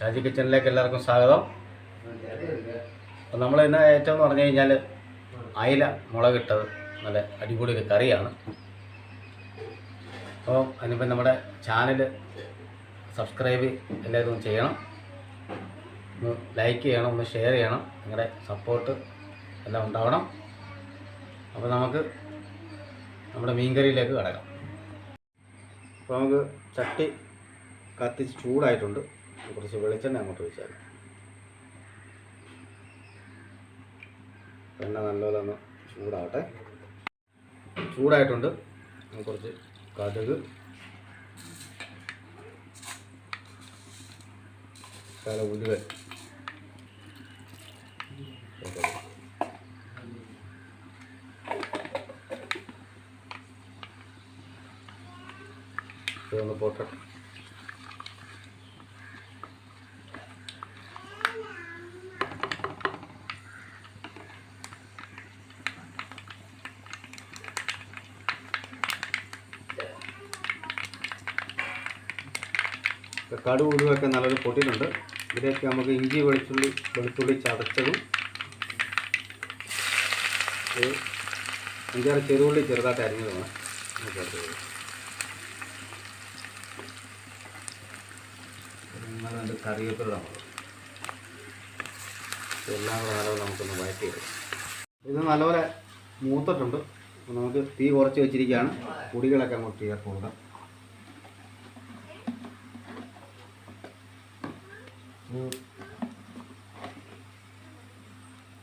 ഷാജി കിച്ചണിലേക്ക് എല്ലാവർക്കും സ്വാഗതം. അപ്പോൾ നമ്മൾ ഇന്ന് ഏറ്റവും എന്ന് പറഞ്ഞു കഴിഞ്ഞാൽ അയില മുളകിട്ടത് നല്ല അടിപൊളി ഒരു കറിയാണ്. അപ്പോൾ അതിനിപ്പോൾ നമ്മുടെ ചാനൽ സബ്സ്ക്രൈബ് എല്ലാവരും ചെയ്യണം, ഒന്ന് ലൈക്ക് ചെയ്യണം, ഒന്ന് ഷെയർ ചെയ്യണം. നിങ്ങളുടെ സപ്പോർട്ട് എല്ലാം ഉണ്ടാവണം. അപ്പോൾ നമുക്ക് നമ്മുടെ മീൻകറിയിലേക്ക് കിടക്കാം. അപ്പോൾ നമുക്ക് ചട്ടി കത്തിച്ച് ചൂടായിട്ടുണ്ട്. കുറച്ച് വെളിച്ചെണ്ണ അങ്ങോട്ട് ഒഴിച്ചാൽ എണ്ണ നല്ലപോലെ ഒന്ന് ചൂടാവട്ടെ. ചൂടായിട്ടുണ്ട്. കുറച്ച് കടുക്, ഉലുവ, ഒന്ന് പോട്ടെ. കടുക് ഉലുവൊക്കെ നല്ലൊരു പൊട്ടിയിട്ടുണ്ട്. ഇതിലേക്ക് നമുക്ക് ഇഞ്ചി വെളുത്തുള്ളി ചതച്ചതും 5-6 ചെറുള്ളി ചെറുതായിട്ട് അരിഞ്ഞതുമാണ് നല്ല കറിവേപ്പില നമ്മൾ എല്ലാം കൂടെ നല്ലപോലെ നമുക്കൊന്ന് വഴറ്റിയിടും. ഇത് നല്ലപോലെ മൂത്തിട്ടുണ്ട്. നമുക്ക് തീ കുറച്ച് വെച്ചിരിക്കുകയാണ്. പൊടികളൊക്കെ അങ്ങോട്ട് ചേർത്ത് കൊടുക്കാം.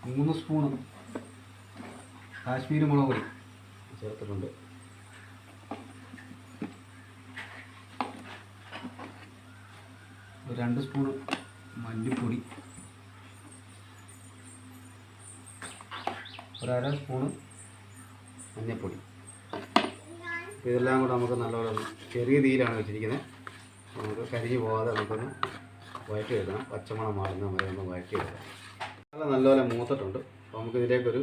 3 സ്പൂൺ കാശ്മീരി മുളക് പൊടി ചേർത്തിട്ടുണ്ട്. ഒരു 2 സ്പൂൺ മല്ലിപ്പൊടി, ഒരു 1/2 സ്പൂൺ മഞ്ഞൾപ്പൊടി. ഇതെല്ലാം കൂടെ നമുക്ക് നല്ലപോലെ ചെറിയ തീയിലാണ് വെച്ചിരിക്കുന്നത്. നമുക്ക് കരിഞ്ഞു പോകാതെ നമുക്കൊന്ന് വഴറ്റിയെടുക്കണം. പച്ചമണം മാറുന്ന വരെ ഒന്ന് വഴറ്റിയെടുക്കണം. നല്ലപോലെ മൂത്തിട്ടുണ്ട്. അപ്പോൾ നമുക്കിതിലേക്കൊരു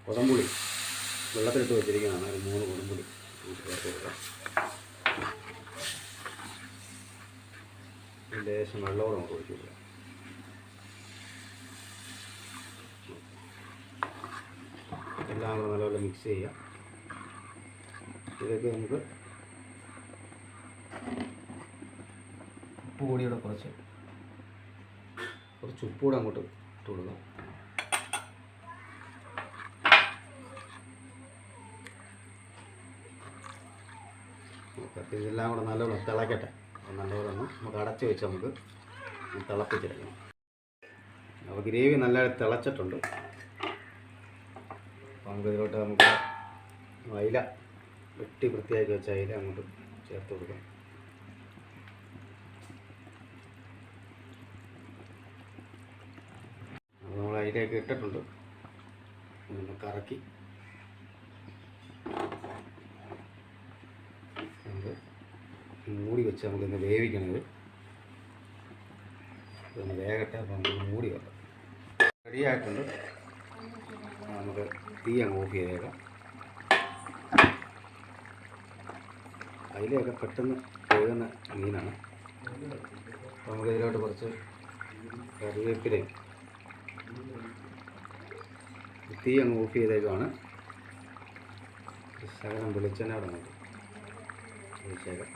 കുടംപുളി വെള്ളത്തിലിട്ട് വെച്ചിരിക്കുന്നതാണ്. ഒരു 3 കുടംപുളി ചേർത്ത് കൊടുക്കാം. ലേശം വെള്ളവും നമുക്ക് ഒഴിച്ച് കൊടുക്കാം. എല്ലാം കൂടെ നല്ലപോലെ മിക്സ് ചെയ്യാം. ഇതിലേക്ക് നമുക്ക് ഉപ്പ് കൂടിയുടെ കുറച്ച് ഉപ്പൂടെ അങ്ങോട്ട് ഇട്ട് കൊടുക്കാം. ഇതെല്ലാം കൂടെ നല്ലപോലെ തിളക്കട്ടെ. നല്ലപോലെ ഒന്ന് നമുക്ക് അടച്ച് വെച്ച് നമുക്ക് തിളപ്പിച്ചെടുക്കണം. അപ്പോൾ ഗ്രേവി നല്ല തിളച്ചിട്ടുണ്ട്. അപ്പോൾ നമുക്കിതിലോട്ട് നമുക്ക് അയില വെട്ടി വൃത്തിയാക്കി വെച്ച അയില അങ്ങോട്ട് ചേർത്ത് കൊടുക്കാം. നമ്മൾ അതിലേക്ക് ഇട്ടിട്ടുണ്ട്. ഒന്ന് കറക്കി നമുക്ക് മൂടി വെച്ച് നമുക്കിന്ന് വേവിക്കണത്. ഇതൊന്ന് വേഗട്ടെ. അപ്പോൾ നമുക്ക് മൂടി വെക്കാം. റെഡിയായിട്ടുണ്ട്. നമുക്ക് തീ അങ്ങ് ഓഫ് ചെയ്തേക്കാം. അതിലൊക്കെ പെട്ടെന്ന് വേകുന്ന മീനാണ്. അപ്പോൾ നമുക്കിതിലോട്ട് കുറച്ച് കറിവേപ്പിലയും തീ അങ്ങ് ഓഫ് ചെയ്തേക്കാണ്. ശകലം വെളിച്ചെണ്ണ അവിടെ നോക്കും ഒഴിച്ചേക്കാം.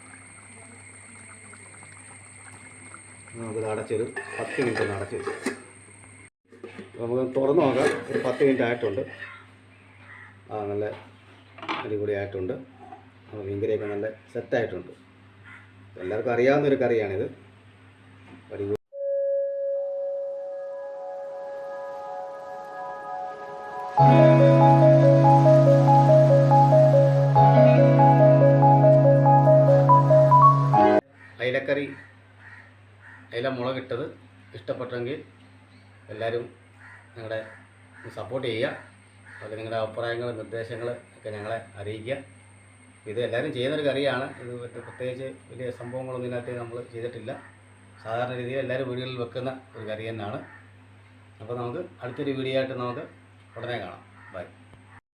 നമുക്കിത് അടച്ചൊരു 10 മിനിറ്റ് ഒന്ന് അടച്ച് വെച്ചു. നമുക്ക് തുറന്ന് നോക്കാം. ഒരു 10 മിനിറ്റ് ആയിട്ടുണ്ട്. നല്ല അടിപൊളി ആയിട്ടുണ്ട്. മീൻകറിയൊക്കെ നല്ല സെറ്റായിട്ടുണ്ട്. എല്ലാവർക്കും അറിയാവുന്നൊരു കറിയാണിത്. അടിപൊളി. അയിലക്കറി, അയില മുളകിട്ടത് ഇഷ്ടപ്പെട്ടെങ്കിൽ എല്ലാവരും നിങ്ങളുടെ സപ്പോർട്ട് ചെയ്യുക. അത് നിങ്ങളുടെ അഭിപ്രായങ്ങൾ നിർദ്ദേശങ്ങൾ ഒക്കെ ഞങ്ങളെ അറിയിക്കുക. ഇത് എല്ലാവരും ചെയ്യുന്നൊരു കറിയാണ്. ഇത് പ്രത്യേകിച്ച് വലിയ സംഭവങ്ങളൊന്നും ഇതിനകത്ത് നമ്മൾ ചെയ്തിട്ടില്ല. സാധാരണ രീതിയിൽ എല്ലാവരും വീടുകളിൽ വെക്കുന്ന ഒരു കറി തന്നെയാണ്. അപ്പോൾ നമുക്ക് അടുത്തൊരു വീഡിയോ ആയിട്ട് നമുക്ക് ഉടനെ കാണാം. ബൈ.